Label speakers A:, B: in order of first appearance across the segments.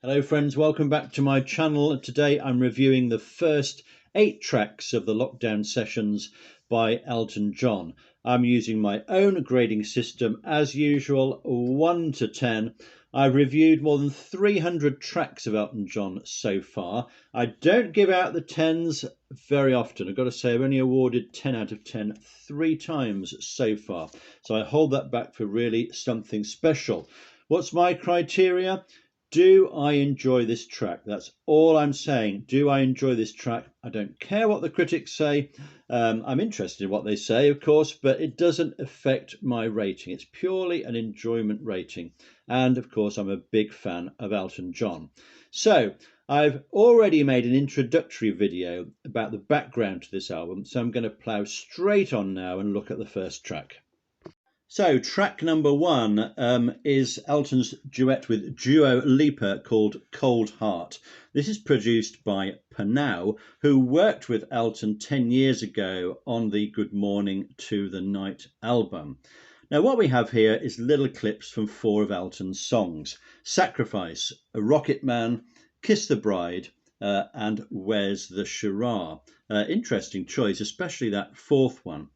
A: Hello friends, welcome back to my channel. Today I'm reviewing the first 8 tracks of the lockdown sessions by Elton John. I'm using my own grading system as usual, 1 to 10. I've reviewed more than 300 tracks of Elton John so far. I don't give out the 10s very often. I've got to say I've only awarded 10 out of 10 3 times so far. So I hold that back for really something special. What's my criteria? Do I enjoy this track? That's all I'm saying. Do I enjoy this track? I don't care what the critics say. I'm interested in what they say, of course, but it doesn't affect my rating. It's purely an enjoyment rating. And of course, I'm a big fan of Elton John. So I've already made an introductory video about the background to this album. So I'm going to plough straight on now and look at the first track. So track number 1 is Elton's duet with Dua Lipa called Cold Heart. This is produced by Panau, who worked with Elton 10 years ago on the Good Morning to the Night album. Now what we have here is little clips from 4 of Elton's songs: Sacrifice, A Rocket Man, Kiss the Bride, and Where's the Shiraz. Interesting choice, especially that 4th one.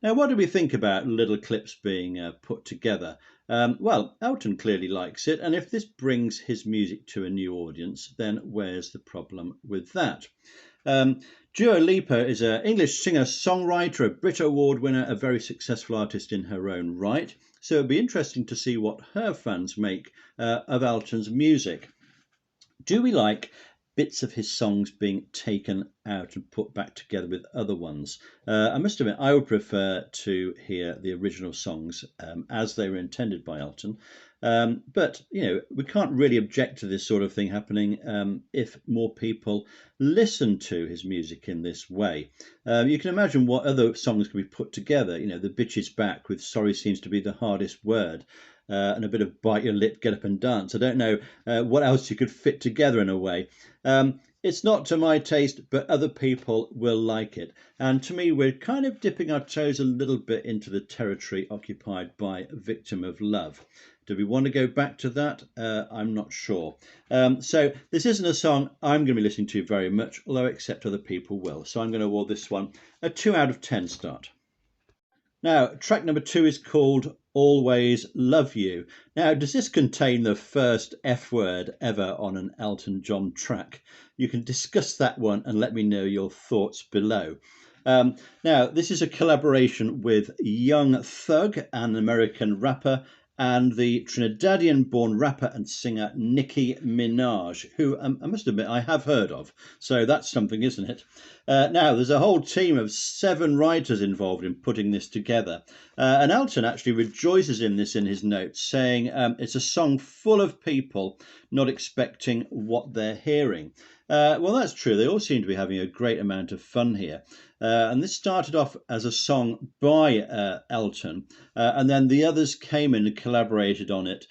A: Now, what do we think about little clips being put together? Well, Elton clearly likes it, and if this brings his music to a new audience, then where's the problem with that? Dua Lipa is an English singer-songwriter, a Brit Award winner, a very successful artist in her own right. So it'd be interesting to see what her fans make of Elton's music. Do we like bits of his songs being taken out and put back together with other ones? I must admit, I would prefer to hear the original songs as they were intended by Elton. But, you know, we can't really object to this sort of thing happening if more people listen to his music in this way. You can imagine what other songs can be put together. You know, The Bitch Is Back with Sorry Seems to Be the Hardest Word. And a bit of Bite Your Lip, Get Up and Dance. I don't know what else you could fit together in a way. It's not to my taste, but other people will like it. And to me, we're kind of dipping our toes a little bit into the territory occupied by Victim of Love. Do we want to go back to that? I'm not sure. So this isn't a song I'm going to be listening to very much, although I accept other people will. So I'm going to award this one a 2 out of 10 start. Now, track number 2 is called Always Love You. Now, does this contain the first F word ever on an Elton John track? You can discuss that one and let me know your thoughts below. Now, this is a collaboration with Young Thug, an American rapper, and the Trinidadian-born rapper and singer Nicki Minaj, who I must admit I have heard of. So that's something, isn't it? Now, there's a whole team of 7 writers involved in putting this together. And Elton actually rejoices in this in his notes, saying it's a song full of people not expecting what they're hearing. Well, that's true. They all seem to be having a great amount of fun here. And this started off as a song by Elton, and then the others came in and collaborated on it.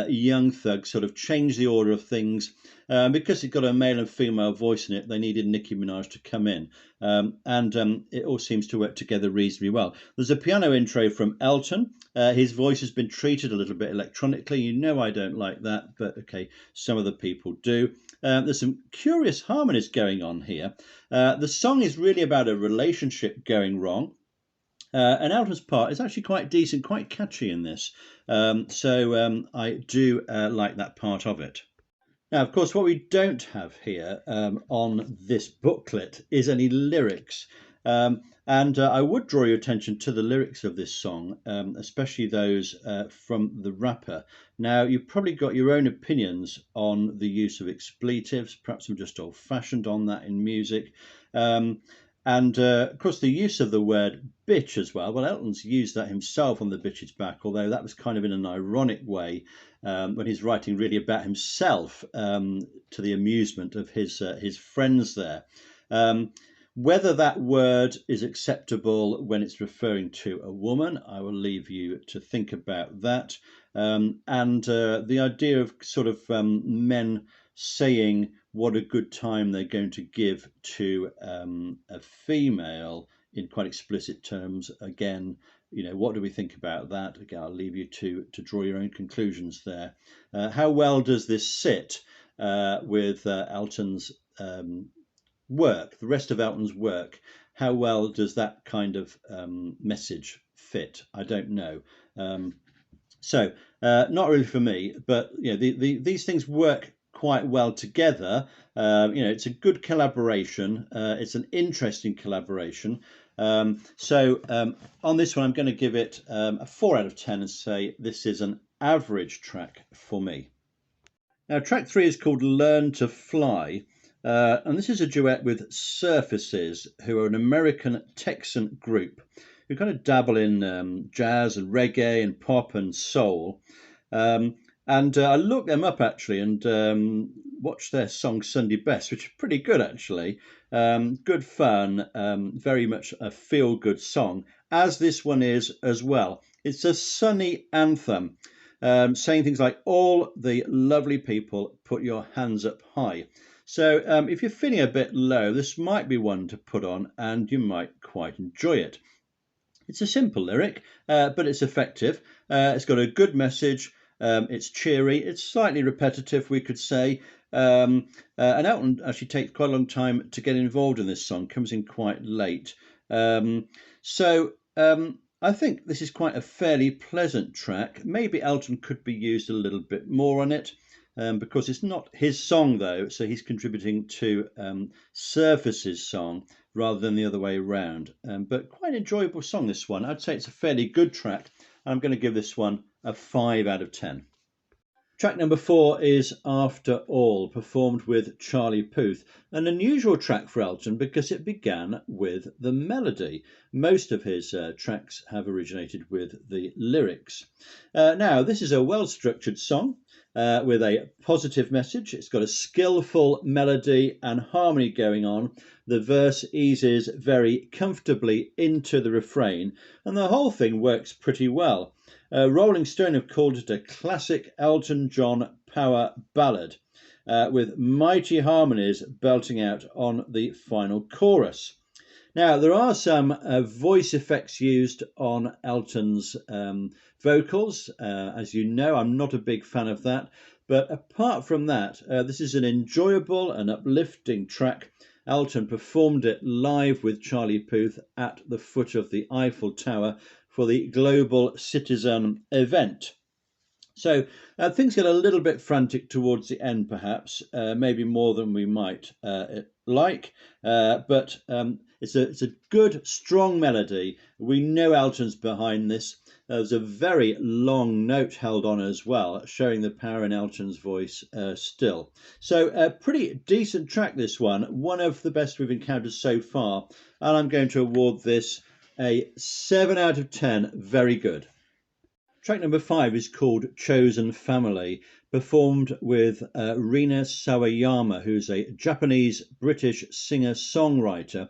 A: Young Thug sort of changed the order of things. Because it got a male and female voice in it, they needed Nicki Minaj to come in. And it all seems to work together reasonably well. There's a piano intro from Elton. His voice has been treated a little bit electronically. You know I don't like that, but okay, some of the people do. There's some curious harmonies going on here. The song is really about a relationship going wrong. And Elton's part is actually quite decent, quite catchy in this. So I do like that part of it. Now, of course, what we don't have here on this booklet is any lyrics. And I would draw your attention to the lyrics of this song, especially those from the rapper. Now, you've probably got your own opinions on the use of expletives. Perhaps I'm just old-fashioned on that in music. And of course, the use of the word bitch as well. Well, Elton's used that himself on The Bitch Is Back, although that was kind of in an ironic way when he's writing really about himself to the amusement of his friends there. Whether that word is acceptable when it's referring to a woman, I will leave you to think about that. And the idea of sort of men saying what a good time they're going to give to a female in quite explicit terms. Again, you know, what do we think about that? Again, I'll leave you to draw your own conclusions there. How well does this sit? with Elton's work, the rest of Elton's work. How well does that kind of message fit? I don't know. So not really for me, but these things work quite well together. It's a good collaboration. It's an interesting collaboration. On this one, I'm going to give it a 4 out of 10 and say this is an average track for me. Now, track 3 is called Learn to Fly. And this is a duet with Surfaces, who are an American Texan group who kind of dabble in jazz and reggae and pop and soul. I looked them up actually and watched their song Sunday Best, which is pretty good actually. Good fun, very much a feel-good song, as this one is as well. It's a sunny anthem, saying things like, all the lovely people, put your hands up high. So if you're feeling a bit low, this might be one to put on and you might quite enjoy it. It's a simple lyric, but it's effective. It's got a good message. It's cheery. It's slightly repetitive, we could say. And Elton actually takes quite a long time to get involved in this song, comes in quite late. I think this is quite a fairly pleasant track. Maybe Elton could be used a little bit more on it. Because it's not his song though, so he's contributing to Surface's song rather than the other way around. But quite an enjoyable song, this one. I'd say it's a fairly good track. I'm going to give this one a 5 out of 10. Track number 4 is After All, performed with Charlie Puth. An unusual track for Elton because it began with the melody. Most of his tracks have originated with the lyrics. Now, this is a well-structured song with a positive message. It's got a skillful melody and harmony going on. The verse eases very comfortably into the refrain, and the whole thing works pretty well. Rolling Stone have called it a classic Elton John power ballad, with mighty harmonies belting out on the final chorus. Now, there are some voice effects used on Elton's vocals. As you know, I'm not a big fan of that. But apart from that, this is an enjoyable and uplifting track. Elton performed it live with Charlie Puth at the foot of the Eiffel Tower for the Global Citizen event. So things get a little bit frantic towards the end, perhaps, maybe more than we might like, but it's a good, strong melody. We know Elton's behind this. There's a very long note held on as well, showing the power in Elton's voice still. So a pretty decent track, this one of the best we've encountered so far, and I'm going to award this a 7 out of 10, very good. Track number 5 is called Chosen Family, performed with Rina Sawayama, who's a Japanese-British singer-songwriter.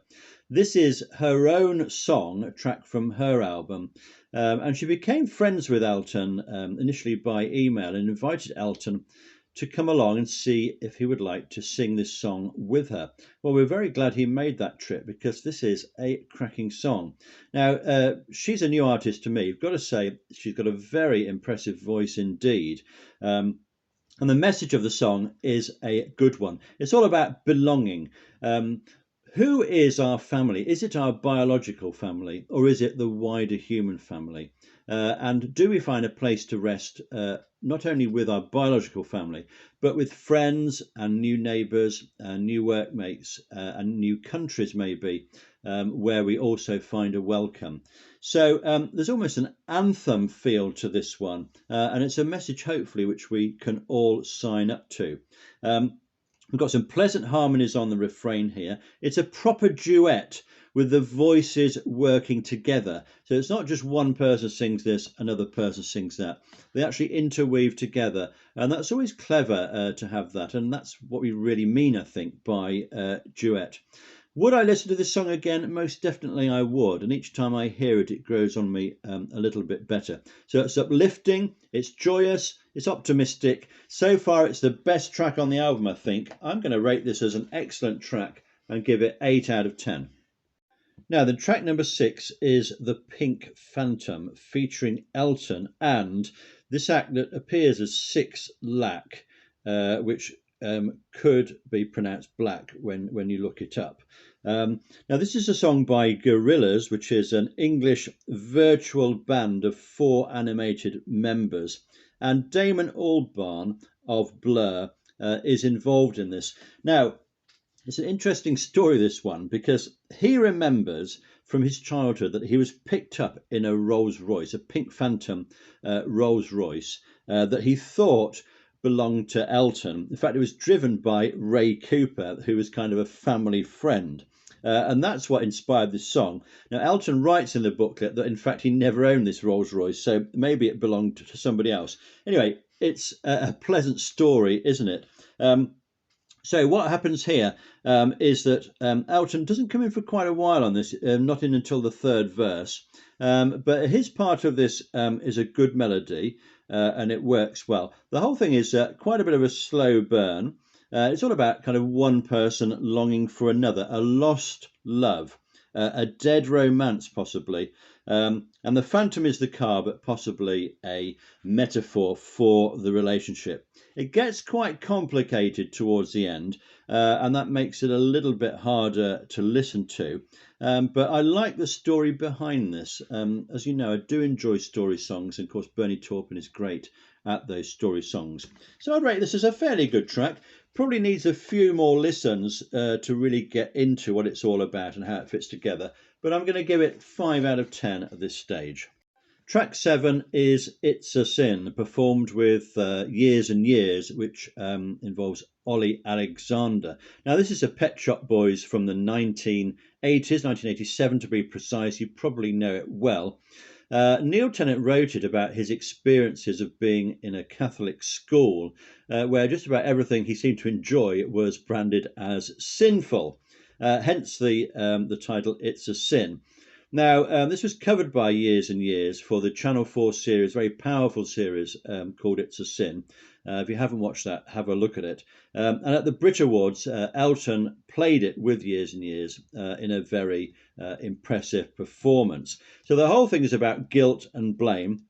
A: This is her own song, a track from her album, and she became friends with Elton initially by email and invited Elton to come along and see if he would like to sing this song with her. Well, we're very glad he made that trip because this is a cracking song. Now, she's a new artist to me. I've got to say, she's got a very impressive voice indeed. And the message of the song is a good one. It's all about belonging. Who is our family? Is it our biological family or is it the wider human family? And do we find a place to rest not only with our biological family, but with friends and new neighbours and new workmates and new countries maybe, where we also find a welcome. So there's almost an anthem feel to this one, and it's a message hopefully which we can all sign up to. We've got some pleasant harmonies on the refrain here. It's a proper duet with the voices working together. So it's not just one person sings this, another person sings that. They actually interweave together. And that's always clever to have that. And that's what we really mean, I think, by duet. Would I listen to this song again? Most definitely I would. And each time I hear it, it grows on me a little bit better. So it's uplifting, it's joyous, it's optimistic. So far, it's the best track on the album, I think. I'm going to rate this as an excellent track and give it 8 out of 10. Now, the track number 6 is The Pink Phantom, featuring Elton and this act that appears as 6 Lack, which could be pronounced black when you look it up. Now, this is a song by Gorillaz, which is an English virtual band of 4 animated members, and Damon Albarn of Blur is involved in this. Now, it's an interesting story, this one, because he remembers from his childhood that he was picked up in a Rolls Royce, a Pink Phantom Rolls Royce, that he thought belonged to Elton. In fact, it was driven by Ray Cooper, who was kind of a family friend. And that's what inspired this song. Now, Elton writes in the booklet that, in fact, he never owned this Rolls Royce, so maybe it belonged to somebody else. Anyway, it's a pleasant story, isn't it? So what happens here is that Elton doesn't come in for quite a while on this, not in until the 3rd verse. But his part of this is a good melody, and it works well. The whole thing is quite a bit of a slow burn. It's all about kind of one person longing for another, a lost love, a dead romance possibly. And the phantom is the car, but possibly a metaphor for the relationship. It gets quite complicated towards the end, and that makes it a little bit harder to listen to. But I like the story behind this. As you know, I do enjoy story songs, and of course Bernie Taupin is great at those story songs. So I'd rate this as a fairly good track. Probably needs a few more listens to really get into what it's all about and how it fits together, but I'm going to give it 5 out of 10 at this stage. Track 7 is It's a Sin, performed with Years and Years, which involves Ollie Alexander. Now, this is a Pet Shop Boys from the 1980s, 1987 to be precise. You probably know it well. Neil Tennant wrote it about his experiences of being in a Catholic school where just about everything he seemed to enjoy was branded as sinful, hence the title It's a Sin. Now, this was covered by Years and Years for the Channel 4 series, very powerful series called It's a Sin. If you haven't watched that, have a look at it. And at the Brit Awards, Elton played it with Years and Years in a very impressive performance. So the whole thing is about guilt and blame.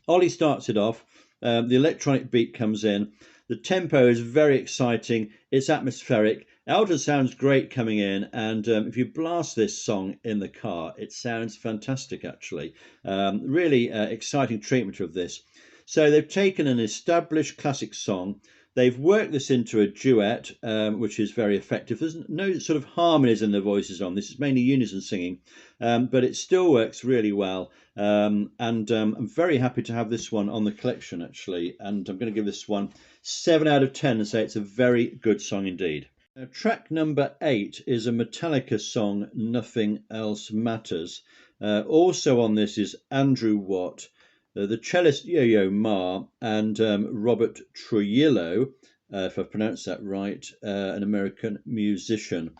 A: Ollie starts it off. The electronic beat comes in. The tempo is very exciting. It's atmospheric. Elton sounds great coming in, and if you blast this song in the car, it sounds fantastic, actually. Really exciting treatment of this. So they've taken an established classic song, they've worked this into a duet, which is very effective. There's no sort of harmonies in the voices on this, it's mainly unison singing, but it still works really well. And I'm very happy to have this one on the collection, actually, and I'm going to give this one 7 out of 10 and say it's a very good song indeed. Track number 8 is a Metallica song, Nothing Else Matters. Also on this is Andrew Watt, the cellist Yo-Yo Ma, and Robert Trujillo, if I've pronounced that right, an American musician.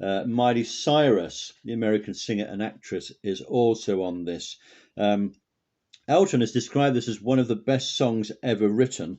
A: Miley Cyrus, the American singer and actress, is also on this. Elton has described this as one of the best songs ever written.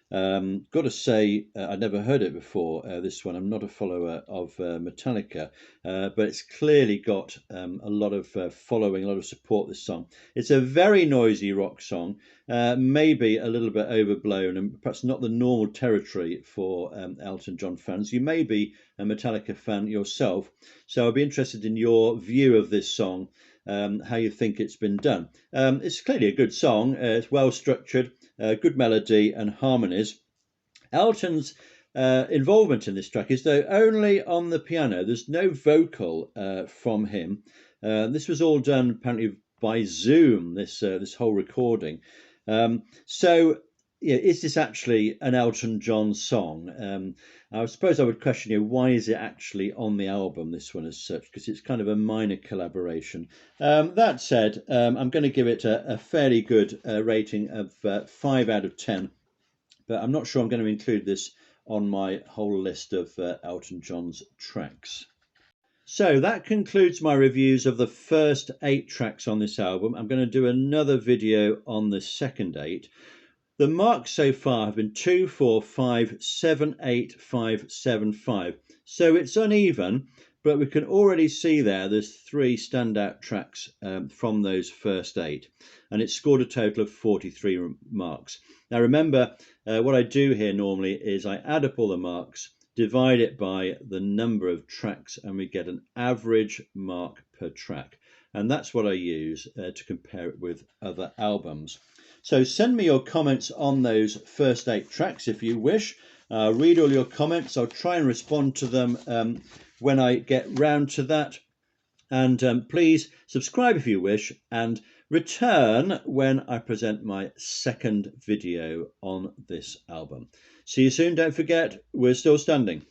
A: Got to say, I'd never heard it before, this one. I'm not a follower of Metallica, but it's clearly got a lot of following, a lot of support, this song. It's a very noisy rock song, maybe a little bit overblown and perhaps not the normal territory for Elton John fans. You may be a Metallica fan yourself, so I'd be interested in your view of this song, how you think it's been done. It's clearly a good song. It's well structured, good melody and harmonies. Elton's involvement in this track is though only on the piano. There's no vocal from him. This was all done apparently by Zoom, this whole recording. So yeah, is this actually an Elton John song? I suppose I would question, why is it actually on the album, this one as such, because it's kind of a minor collaboration. That said, I'm going to give it a fairly good rating of 5 out of 10, but I'm not sure I'm going to include this on my whole list of Elton John's tracks. So that concludes my reviews of the first 8 tracks on this album. I'm going to do another video on the second 8. The marks so far have been 2, 4, 5, 7, 8, 5, 7, 5. So it's uneven, but we can already see there's 3 standout tracks from those first 8, and it scored a total of 43 marks. Now remember, what I do here normally is I add up all the marks, divide it by the number of tracks, and we get an average mark per track, and that's what I use to compare it with other albums. So send me your comments on those first 8 tracks if you wish. Read all your comments. I'll try and respond to them when I get round to that. And please subscribe if you wish, and return when I present my second video on this album. See you soon. Don't forget, we're still standing.